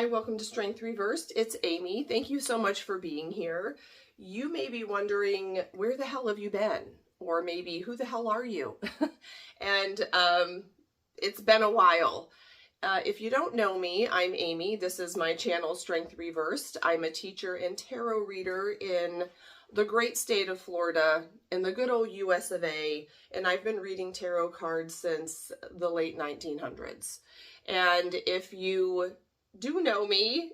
Hi, welcome to Strength Reversed. It's Amy. Thank you so much for being here. You may be wondering, where the hell have you been? Or maybe, who the hell are you? And it's been a while. If you don't know me, I'm Amy. This is my channel, Strength Reversed. I'm a teacher and tarot reader in the great state of Florida, in the good old US of A, and I've been reading tarot cards since the late 1900s. And if you do know me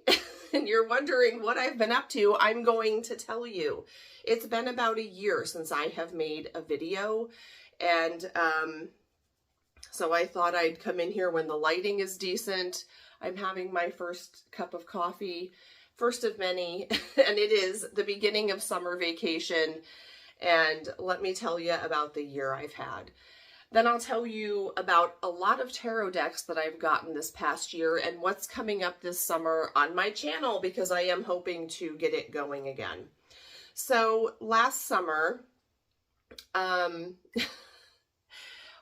and you're wondering what I've been up to, I'm going to tell you. It's been about a year since I have made a video, and so I thought I'd come in here when the lighting is decent. I'm having my first cup of coffee, first of many, and it is the beginning of summer vacation. And let me tell you about the year I've had. Then I'll tell you about a lot of tarot decks that I've gotten this past year and what's coming up this summer on my channel, because I am hoping to get it going again. So last summer,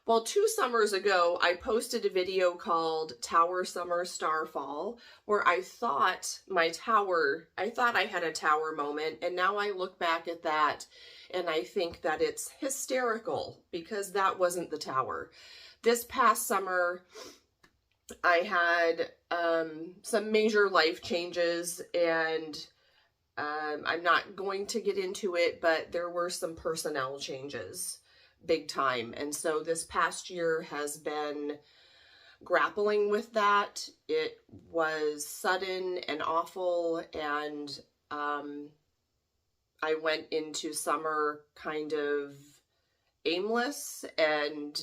well, 2 summers ago, I posted a video called Tower Summer Starfall, where I thought I had a tower moment, and now I look back at that and I think that it's hysterical because that wasn't the tower. This past summer, I had some major life changes, and I'm not going to get into it, but there were some personnel changes, big time. And so this past year has been grappling with that. It was sudden and awful, and I went into summer kind of aimless, and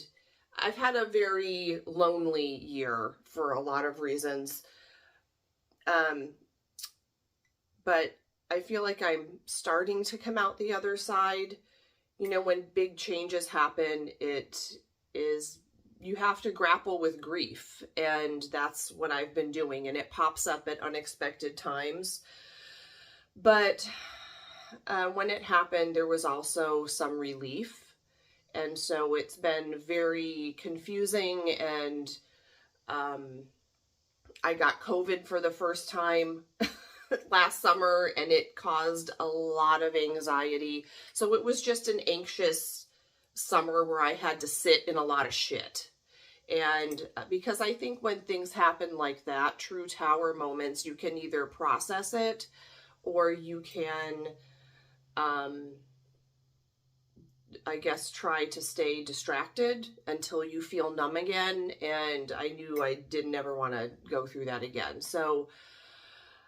I've had a very lonely year for a lot of reasons. But I feel like I'm starting to come out the other side. You know, when big changes happen, you have to grapple with grief, and that's what I've been doing, and it pops up at unexpected times. But when it happened, there was also some relief, and so it's been very confusing, and I got COVID for the first time last summer, and it caused a lot of anxiety. So it was just an anxious summer where I had to sit in a lot of shit. And because I think when things happen like that, true tower moments, you can either process it or you can, I guess, try to stay distracted until you feel numb again. And I knew I didn't ever want to go through that again. So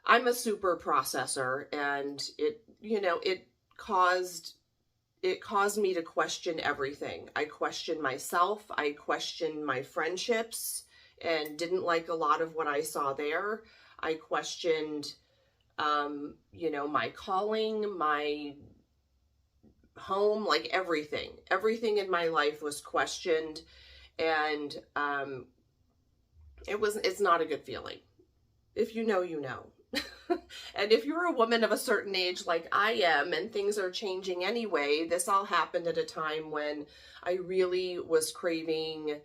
I'm a super processor, and it caused me to question everything. I questioned myself. I questioned my friendships and didn't like a lot of what I saw there. I questioned, my calling, my home, like everything. Everything in my life was questioned, and it's not a good feeling. If you know, you know. And if you're a woman of a certain age like I am, and things are changing anyway, this all happened at a time when I really was craving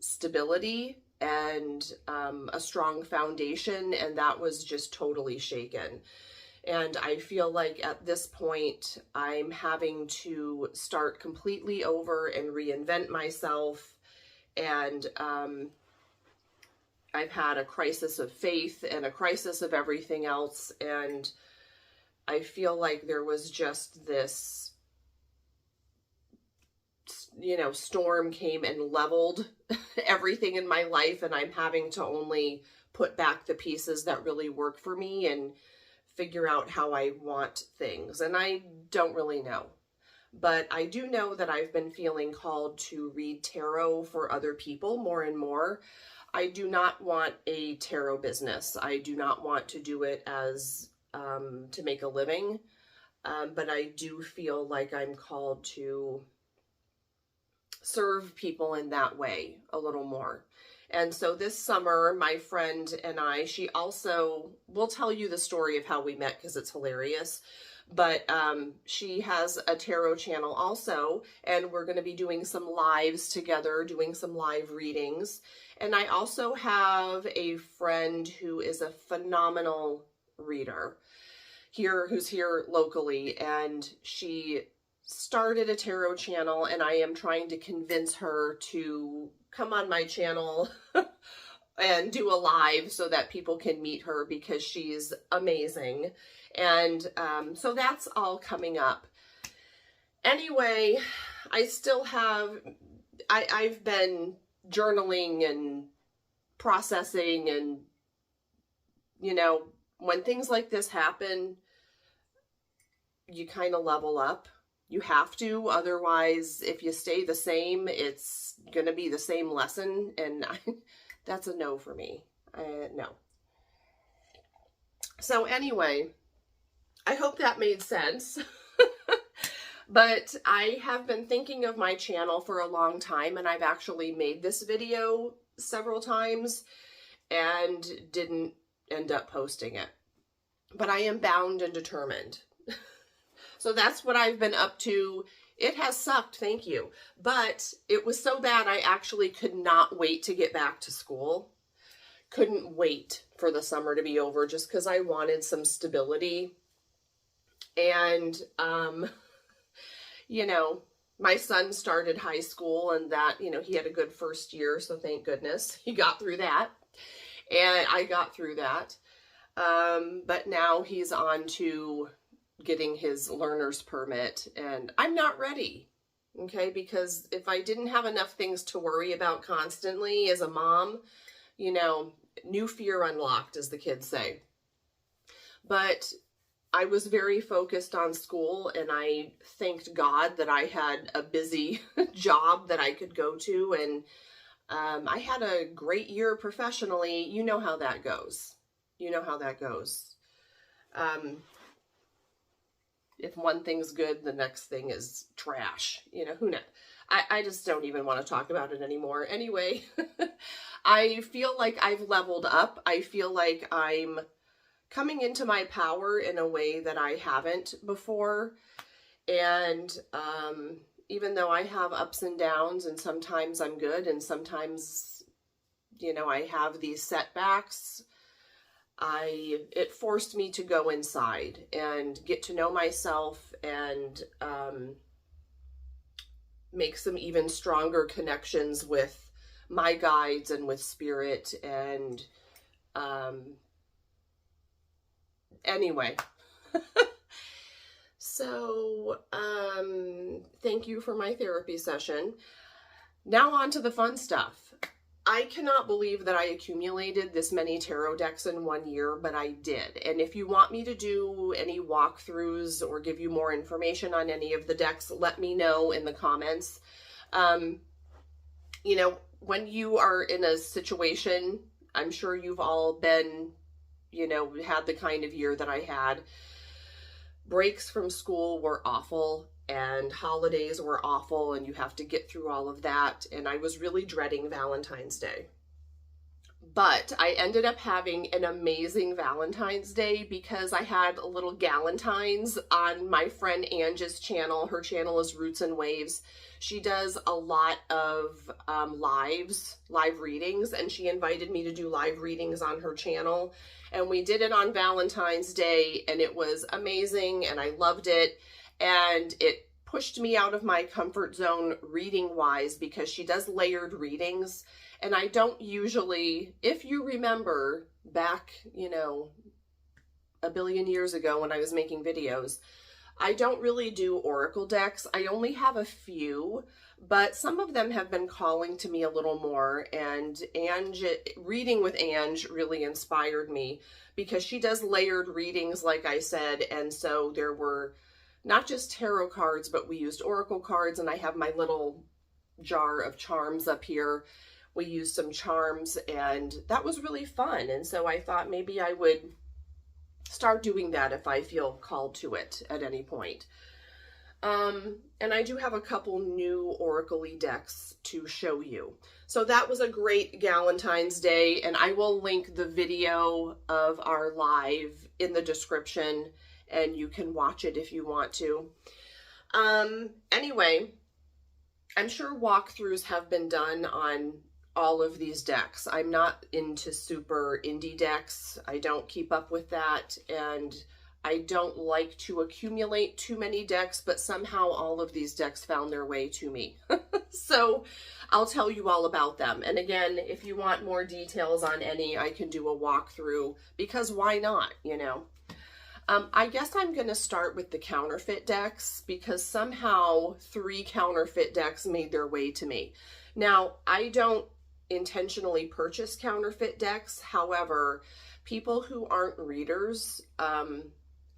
stability and a strong foundation, and that was just totally shaken. And I feel like at this point, I'm having to start completely over and reinvent myself, and I've had a crisis of faith and a crisis of everything else, and I feel like there was just this, storm came and leveled everything in my life, and I'm having to only put back the pieces that really work for me and figure out how I want things. And I don't really know. But I do know that I've been feeling called to read tarot for other people more and more. I do not want a tarot business. I do not want to do it as to make a living, but I do feel like I'm called to serve people in that way a little more. And so this summer, my friend and I, she also will tell you the story of how we met because it's hilarious. but she has a tarot channel also, and we're going to be doing some lives together, doing some live readings. And I also have a friend who is a phenomenal reader here, who's here locally, and she started a tarot channel, and I am trying to convince her to come on my channel and do a live so that people can meet her, because she's amazing. And so that's all coming up. Anyway, I still have, I've been journaling and processing, and, you know, when things like this happen, you kind of level up. You have to, otherwise, if you stay the same, it's going to be the same lesson, and that's a no for me. No. So anyway, I hope that made sense. But I have been thinking of my channel for a long time, and I've actually made this video several times and didn't end up posting it. But I am bound and determined. So that's what I've been up to. It has sucked, thank you. But it was so bad I actually could not wait to get back to school. Couldn't wait for the summer to be over, just because I wanted some stability. And, you know, my son started high school, and that, you know, he had a good first year, so thank goodness he got through that. And I got through that. But now he's on to getting his learner's permit, and I'm not ready, okay? Because if I didn't have enough things to worry about constantly as a mom, you know, new fear unlocked, as the kids say. But I was very focused on school, and I thanked God that I had a busy job that I could go to, and I had a great year professionally. You know how that goes. You know how that goes. If one thing's good, the next thing is trash. You know, who knows? I just don't even want to talk about it anymore. Anyway, I feel like I've leveled up. I feel like I'm coming into my power in a way that I haven't before. And even though I have ups and downs, and sometimes I'm good, and sometimes, you know, I have these setbacks, it forced me to go inside and get to know myself, and make some even stronger connections with my guides and with spirit. And anyway, so thank you for my therapy session. Now on to the fun stuff. I cannot believe that I accumulated this many tarot decks in 1 year, but I did. And if you want me to do any walkthroughs or give you more information on any of the decks, let me know in the comments. You know, when you are in a situation, I'm sure you've all been, you know, had the kind of year that I had. Breaks from school were awful, and holidays were awful, and you have to get through all of that. And I was really dreading Valentine's Day. But I ended up having an amazing Valentine's Day, because I had a little galentines on my friend Angie's channel. Her channel is Roots and Waves. She does a lot of live readings, and she invited me to do live readings on her channel. And we did it on Valentine's Day, and it was amazing, and I loved it. And it pushed me out of my comfort zone reading-wise, because she does layered readings. And I don't usually, if you remember back, you know, a billion years ago when I was making videos, I don't really do oracle decks. I only have a few, but some of them have been calling to me a little more. And reading with Ange really inspired me, because she does layered readings, like I said. And so there were not just tarot cards, but we used oracle cards, and I have my little jar of charms up here. We used some charms, and that was really fun. And so I thought maybe I would start doing that if I feel called to it at any point. And I do have a couple new oracle-y decks to show you. So that was a great Galentine's Day, and I will link the video of our live in the description. and you can watch it if you want to. Anyway, I'm sure walkthroughs have been done on all of these decks. I'm not into super indie decks. I don't keep up with that, and I don't like to accumulate too many decks, but somehow all of these decks found their way to me. So I'll tell you all about them. And again, if you want more details on any, I can do a walkthrough, because why not, you know? I guess I'm going to start with the counterfeit decks, because somehow 3 counterfeit decks made their way to me. Now, I don't intentionally purchase counterfeit decks. However, people who aren't readers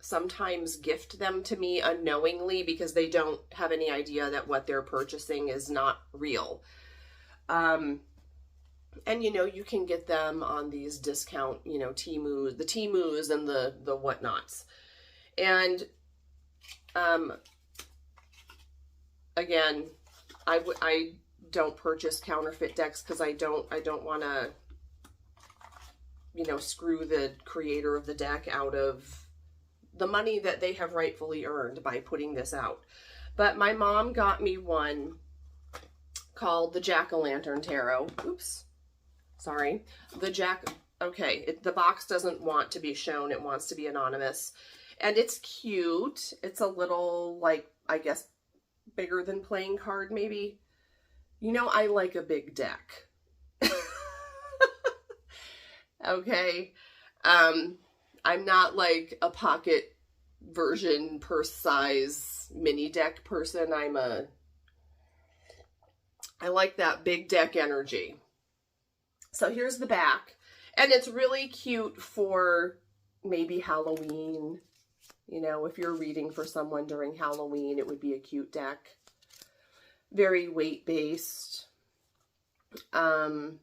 sometimes gift them to me unknowingly, because they don't have any idea that what they're purchasing is not real. And, you know, you can get them on these discount, you know, the Muse and the whatnots. And, again, I don't purchase counterfeit decks because I don't want to, you know, screw the creator of the deck out of the money that they have rightfully earned by putting this out. But my mom got me one called the Jack-o'-lantern Tarot. Oops. Sorry. The box doesn't want to be shown. It wants to be anonymous. And it's cute. It's a little, like, I guess, bigger than playing card, maybe. You know, I like a big deck. Okay. I'm not like a pocket version, purse size mini deck person. I like that big deck energy. So here's the back, and it's really cute for maybe Halloween. You know, if you're reading for someone during Halloween, it would be a cute deck. Very weight-based. So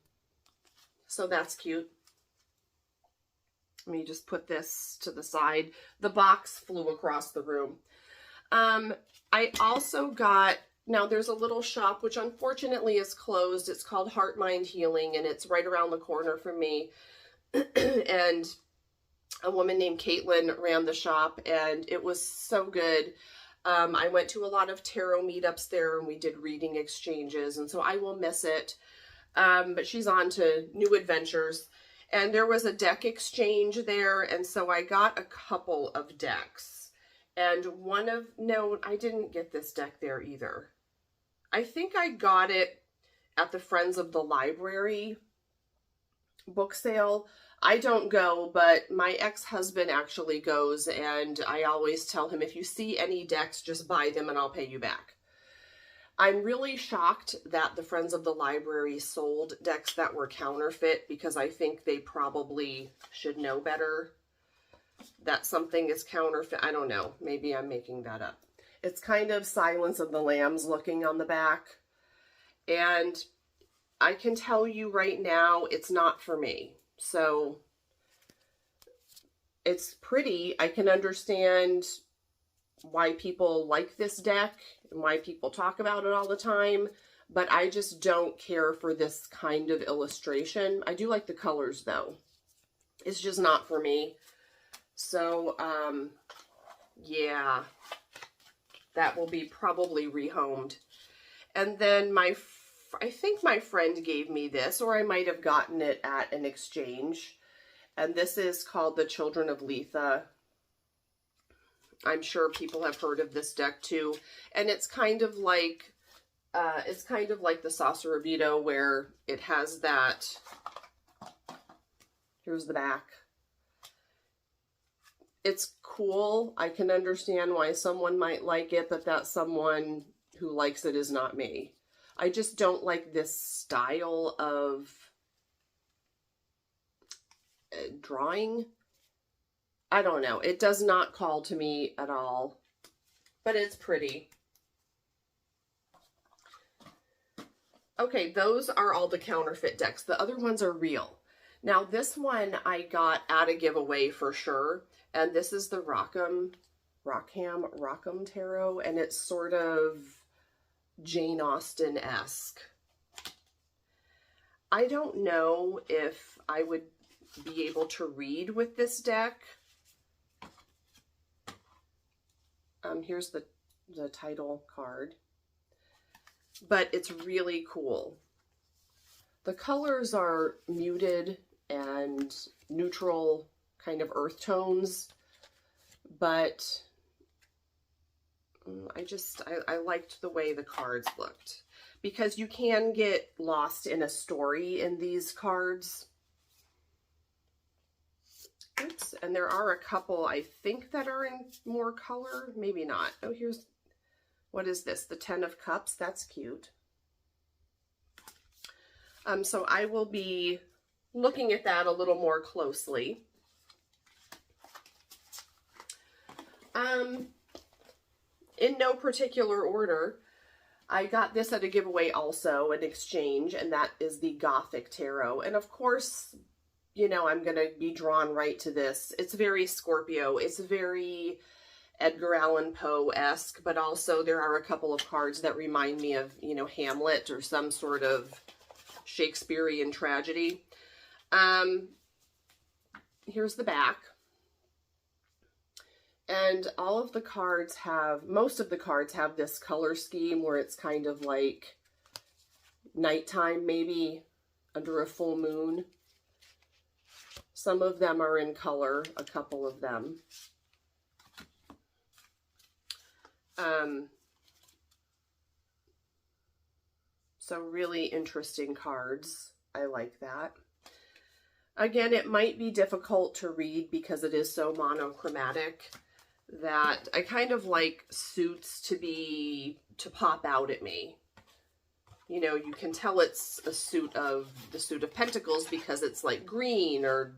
that's cute. Let me just put this to the side. The box flew across the room. I also got, now there's a little shop, which unfortunately is closed. It's called Heart Mind Healing, and it's right around the corner from me. And a woman named Caitlin ran the shop, and it was so good. I went to a lot of tarot meetups there, and we did reading exchanges, and so I will miss it. But she's on to new adventures. And there was a deck exchange there, and so I got a couple of decks. And no, I didn't get this deck there either. I think I got it at the Friends of the Library book sale. I don't go, but my ex-husband actually goes, and I always tell him, if you see any decks, just buy them and I'll pay you back. I'm really shocked that the Friends of the Library sold decks that were counterfeit, because I think they probably should know better that something is counterfeit. I don't know. Maybe I'm making that up. It's kind of Silence of the Lambs looking on the back. And I can tell you right now, it's not for me. So it's pretty. I can understand why people like this deck and why people talk about it all the time, but I just don't care for this kind of illustration. I do like the colors though. It's just not for me. So, yeah, that will be probably rehomed. And then I think my friend gave me this, or I might have gotten it at an exchange. And this is called the Children of Lithe. I'm sure people have heard of this deck too. And it's kind of like the Sasuraibito, where it has that, here's the back. It's cool. I can understand why someone might like it, but that someone who likes it is not me. I just don't like this style of drawing. I don't know. It does not call to me at all, but it's pretty. Okay, those are all the counterfeit decks. The other ones are real. Now, this one I got at a giveaway for sure, and this is the Rackham Tarot, and it's sort of Jane Austen-esque. I don't know if I would be able to read with this deck. Here's the title card. But it's really cool. The colors are muted and neutral kind of earth tones, but I liked the way the cards looked, because you can get lost in a story in these cards. Oops, and there are a couple, I think, that are in more color, maybe not. Oh, here's, what is this? The 10 of Cups, that's cute. So I will be looking at that a little more closely. In no particular order, I got this at a giveaway also, an exchange, and that is the Gothic Tarot. And of course, you know, I'm going to be drawn right to this. It's very Scorpio. It's very Edgar Allan Poe-esque, but also there are a couple of cards that remind me of, you know, Hamlet or some sort of Shakespearean tragedy. Here's the back. And all of the cards have, most of the cards have this color scheme where it's kind of like nighttime, maybe under a full moon. Some of them are in color, a couple of them. So really interesting cards. I like that. Again, it might be difficult to read because it is so monochromatic that I kind of like suits to pop out at me. You know, you can tell it's a suit of, the suit of Pentacles because it's like green or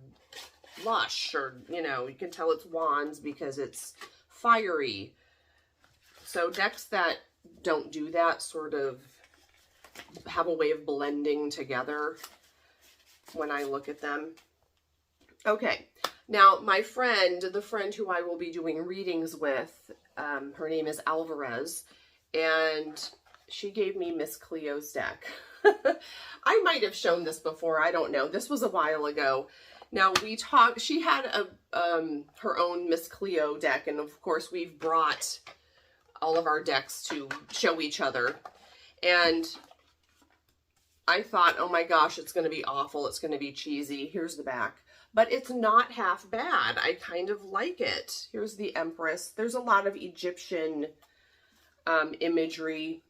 lush, or, you know, you can tell it's Wands because it's fiery. So decks that don't do that sort of have a way of blending together when I look at them. Okay, now my friend, the friend who I will be doing readings with, her name is Alvarez, and she gave me Miss Cleo's deck. I might have shown this before, I don't know. This was a while ago. Now we talked, she had her own Miss Cleo deck, and of course we've brought all of our decks to show each other. And I thought, oh my gosh, it's going to be awful. It's going to be cheesy. Here's the back. But it's not half bad. I kind of like it. Here's the Empress. There's a lot of Egyptian imagery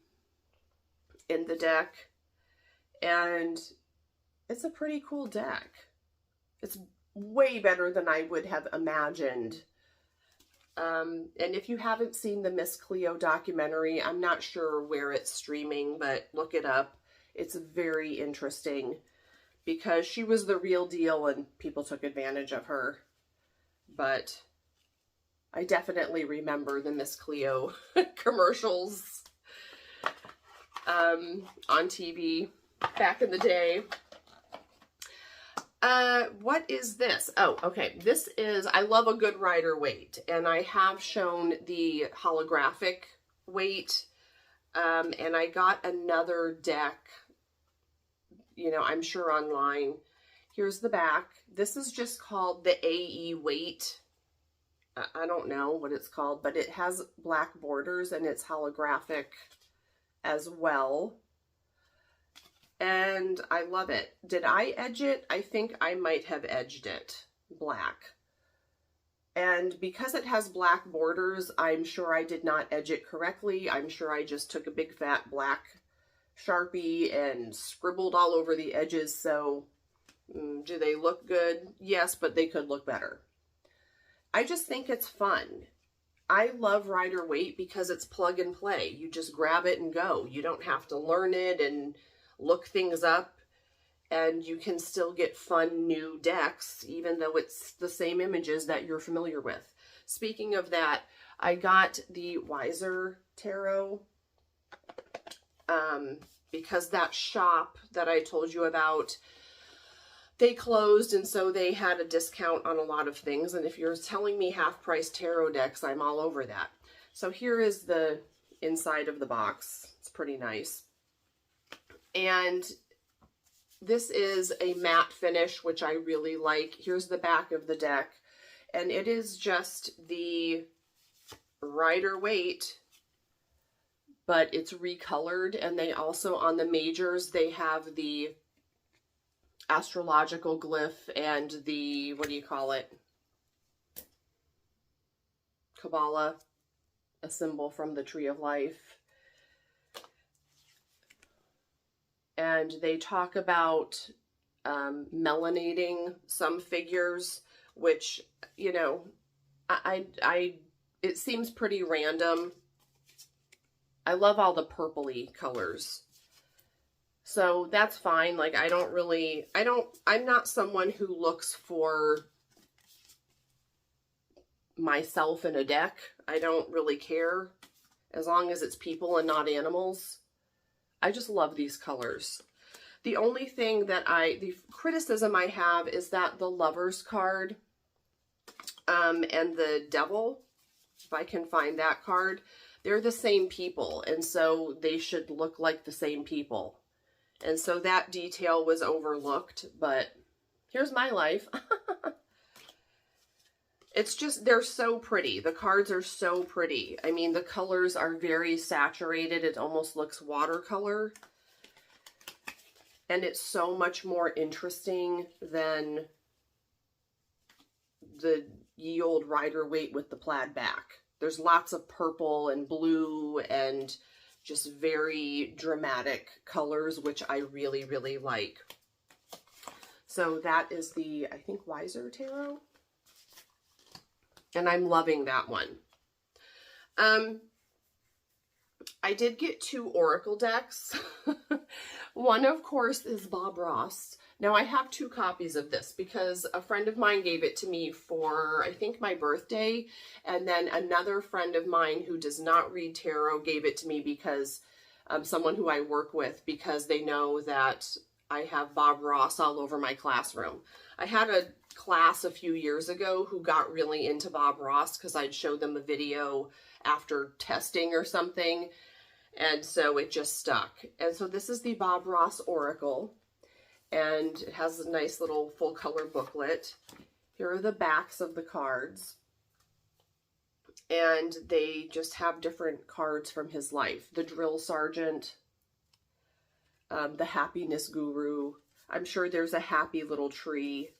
in the deck. And it's a pretty cool deck. It's way better than I would have imagined. And if you haven't seen the Miss Cleo documentary, I'm not sure where it's streaming, but look it up. It's very interesting because she was the real deal and people took advantage of her. But I definitely remember the Miss Cleo commercials on TV back in the day. What is this? Oh, okay. This is, I love a good Rider-Waite, and I have shown the holographic Waite, and I got another deck, you know, I'm sure online. Here's the back. This is just called the AE Waite. I don't know what it's called, but it has black borders and it's holographic as well. And I love it. Did I edge it? I think I might have edged it black. And because it has black borders, I'm sure I did not edge it correctly. I'm sure I just took a big fat black Sharpie and scribbled all over the edges. So do they look good? Yes, but they could look better. I just think it's fun. I love Rider-Waite because it's plug and play. You just grab it and go. You don't have to learn it and look things up, and you can still get fun new decks, even though it's the same images that you're familiar with. Speaking of that, I got the Weiser Tarot because that shop that I told you about, they closed, and so they had a discount on a lot of things. And if you're telling me half-price tarot decks, I'm all over that. So here is the inside of the box. It's pretty nice. And this is a matte finish, which I really like. Here's the back of the deck. And it is just the Rider Waite, but it's recolored, and they also, on the majors, they have the astrological glyph and the, what do you call it? Kabbalah, a symbol from the Tree of Life. And they talk about melanating some figures, which, you know, it seems pretty random. I love all the purpley colors. So that's fine. Like, I'm not someone who looks for myself in a deck. I don't really care as long as it's people and not animals. I just love these colors. The only thing that the criticism I have is that the Lovers card and the Devil, if I can find that card, they're the same people, and so they should look like the same people. And so that detail was overlooked, but here's my life. It's just, they're so pretty. The cards are so pretty. I mean, the colors are very saturated. It almost looks watercolor. And it's so much more interesting than the ye old Rider Waite with the plaid back. There's lots of purple and blue and just very dramatic colors, which I really, really like. So that is the, I think, Weiser Tarot. And I'm loving that one. I did get 2 Oracle decks. One, of course, is Bob Ross. Now, I have 2 copies of this because a friend of mine gave it to me for, I think, my birthday. And then another friend of mine who does not read tarot gave it to me because someone who I work with, because they know that I have Bob Ross all over my classroom. I had a class a few years ago who got really into Bob Ross because I'd show them a video after testing or something. And so it just stuck. And so this is the Bob Ross Oracle. And it has a nice little full color booklet. Here are the backs of the cards. And they just have different cards from his life. The Drill Sergeant, the Happiness Guru. I'm sure there's a happy little tree.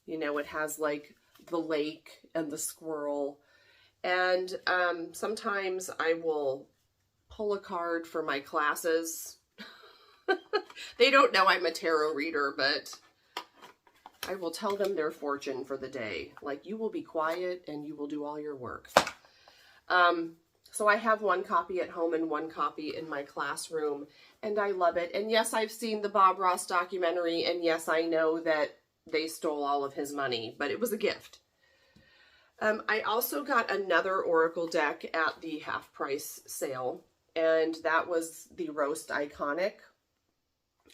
You know, it has like the lake and the squirrel. And sometimes I will pull a card for my classes. They don't know I'm a tarot reader, but I will tell them their fortune for the day. Like, you will be quiet and you will do all your work. So I have 1 copy at home and 1 copy in my classroom, and I love it. And yes, I've seen the Bob Ross documentary, and yes, I know that they stole all of his money, but it was a gift. I also got another Oracle deck at the half-price sale, and that was the Roast Iconic.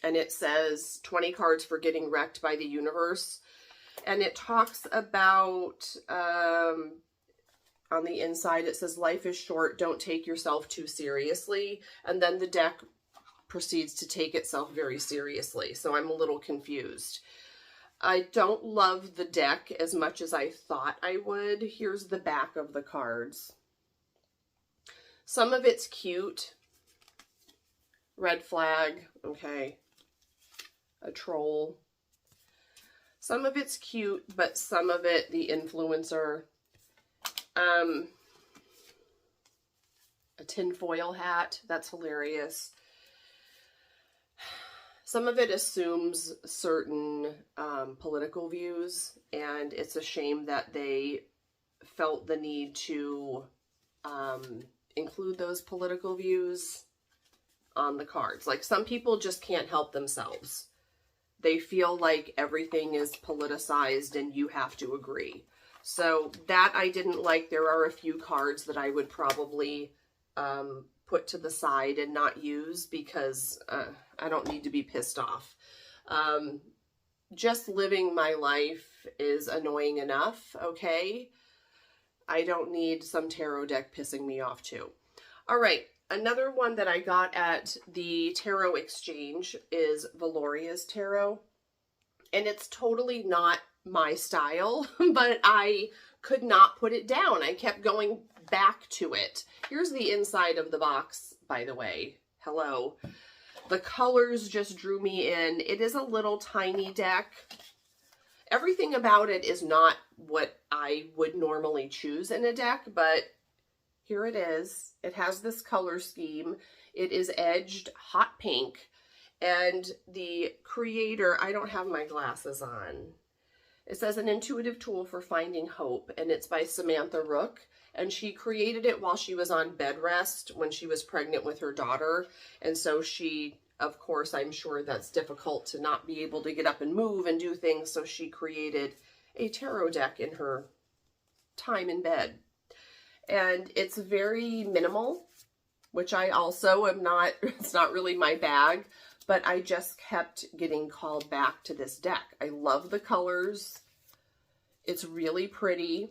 And it says 20 cards for getting wrecked by the universe. And it talks about, on the inside, it says, life is short, don't take yourself too seriously. And then the deck proceeds to take itself very seriously. So I'm a little confused. I don't love the deck as much as I thought I would. Here's the back of the cards. Some of it's cute. Red flag, okay. A troll. Some of it's cute, but some of it, the influencer. A tinfoil hat, that's hilarious. Some of it assumes certain political views, and it's a shame that they felt the need to include those political views on the cards. Like, some people just can't help themselves. They feel like everything is politicized and you have to agree. So that I didn't like. There are a few cards that I would probably put to the side and not use because I don't need to be pissed off. Just living my life is annoying enough, okay? I don't need some tarot deck pissing me off too. All right, another one that I got at the Tarot Exchange is Velouria's Tarot. And it's totally not my style, but I could not put it down. I kept going back to it. Here's the inside of the box, by the way. Hello. The colors just drew me in. It is a little tiny deck. Everything about it is not what I would normally choose in a deck, but here it is. It has this color scheme. It is edged hot pink. And the creator, I don't have my glasses on. It says an intuitive tool for finding hope, and it's by Samantha Rook. And she created it while she was on bed rest when she was pregnant with her daughter. And so she, of course, I'm sure that's difficult to not be able to get up and move and do things. So she created a tarot deck in her time in bed. And it's very minimal, which I also am not, it's not really my bag, but I just kept getting called back to this deck. I love the colors. It's really pretty.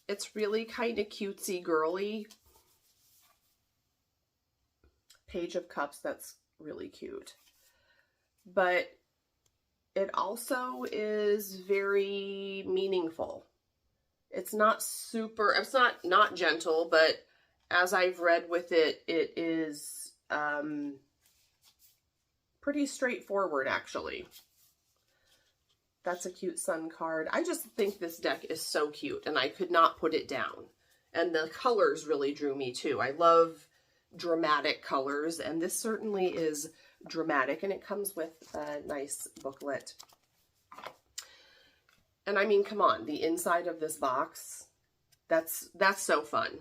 It's really kind of cutesy girly. Page of Cups, that's really cute. But it also is very meaningful. It's not super, it's not gentle, but as I've read with it, it is pretty straightforward, actually. That's a cute sun card. I just think this deck is so cute, and I could not put it down. And the colors really drew me, too. I love dramatic colors, and this certainly is dramatic, and it comes with a nice booklet. And I mean, come on, the inside of this box, that's so fun.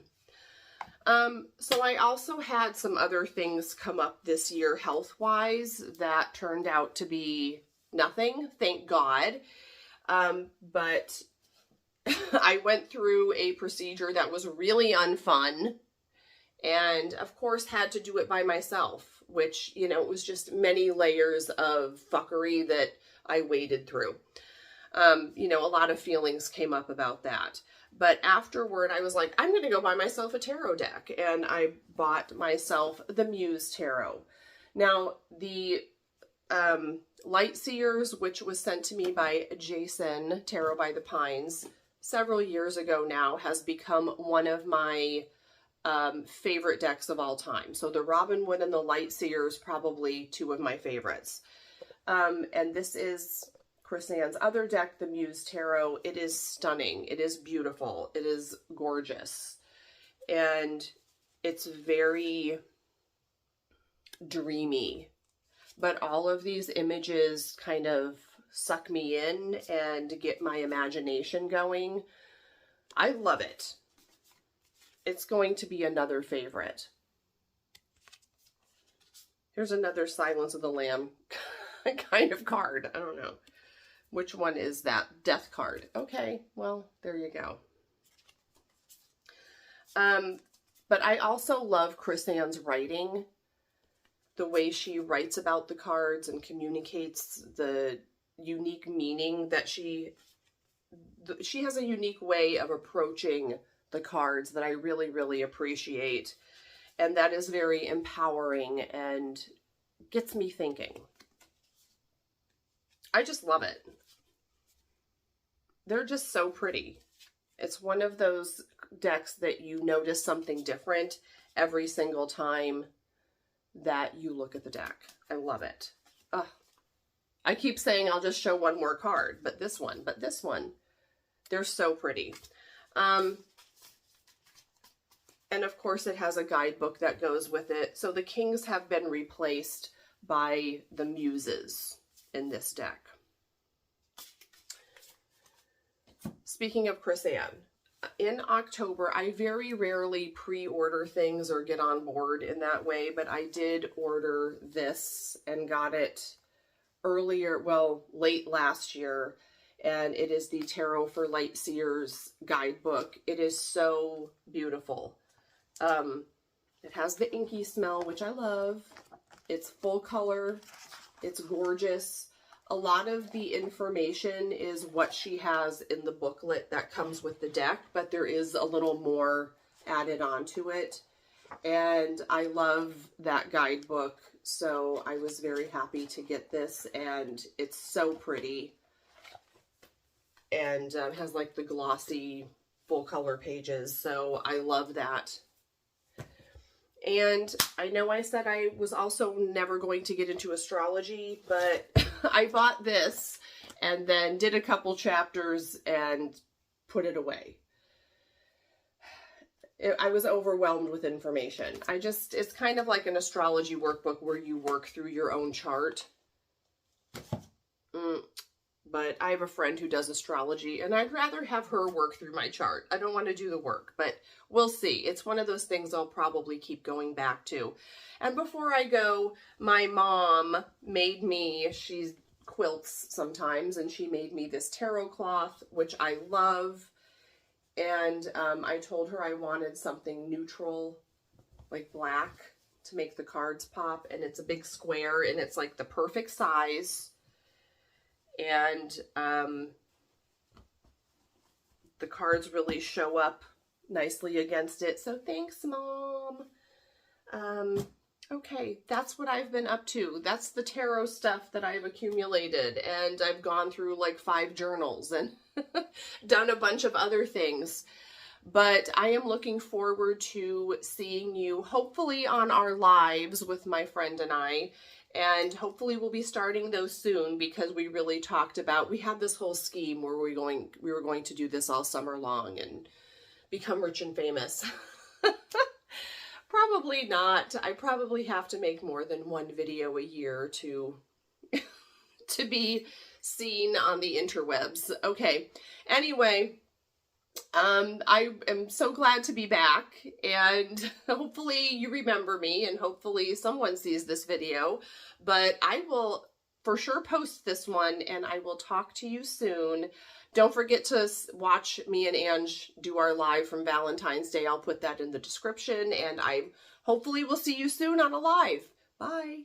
So I also had some other things come up this year health-wise that turned out to be nothing, thank God. But I went through a procedure that was really unfun, and of course had to do it by myself, which, you know, it was just many layers of fuckery that I waded through. You know, a lot of feelings came up about that. But afterward, I was like, I'm going to go buy myself a tarot deck. And I bought myself the Muse Tarot. Now, the Light Seers, which was sent to me by Jason, Tarot by the Pines, several years ago now, has become one of my favorite decks of all time. So the Robinwood and the Light Seers, probably two of my favorites. And this is Chris Ann's other deck, the Muse Tarot. It is stunning. It is beautiful. It is gorgeous. And it's very dreamy. But all of these images kind of suck me in and get my imagination going. I love it. It's going to be another favorite. Here's another Silence of the Lamb kind of card. I don't know. Which one is that? Death card. Okay, well, there you go. But I also love Chris Ann's writing. The way she writes about the cards and communicates the unique meaning that she has a unique way of approaching the cards that I really, really appreciate. And that is very empowering and gets me thinking. I just love it. They're just so pretty. It's one of those decks that you notice something different every single time that you look at the deck. I love it. I keep saying I'll just show one more card, but this one, they're so pretty. And of course it has a guidebook that goes with it. So the kings have been replaced by the muses in this deck. Speaking of Chris Ann, in October, I very rarely pre-order things or get on board in that way, but I did order this and got it earlier, well, late last year, and it is the Tarot for Light Seers guidebook. It is so beautiful. It has the inky smell, which I love. It's full color. It's gorgeous. A lot of the information is what she has in the booklet that comes with the deck, but there is a little more added on to it. And I love that guidebook, so I was very happy to get this, and it's so pretty. and has like the glossy full color pages. So I love that. And I know I said I was also never going to get into astrology, but I bought this and then did a couple chapters and put it away. I was overwhelmed with information. It's kind of like an astrology workbook where you work through your own chart. But I have a friend who does astrology, and I'd rather have her work through my chart. I don't want to do the work, but we'll see. It's one of those things I'll probably keep going back to. And before I go, my mom made me, she quilts sometimes, and she made me this tarot cloth, which I love. And I told her I wanted something neutral, like black, to make the cards pop. And it's a big square, and it's like the perfect size. And the cards really show up nicely against it. So thanks, Mom. Okay, that's what I've been up to. That's the tarot stuff that I've accumulated. And I've gone through like 5 journals and done a bunch of other things. But I am looking forward to seeing you, hopefully on our lives with my friend and I. And hopefully we'll be starting those soon, because we really talked about, we had this whole scheme where we were going to do this all summer long and become rich and famous. Probably not. I probably have to make more than 1 video a year to be seen on the interwebs. Okay. Anyway, I am so glad to be back, and hopefully you remember me, and hopefully someone sees this video, but I will for sure post this one, and I will talk to you soon. Don't forget to watch me and Ange do our live from Valentine's Day. I'll put that in the description, and I hopefully will see you soon on a live. Bye.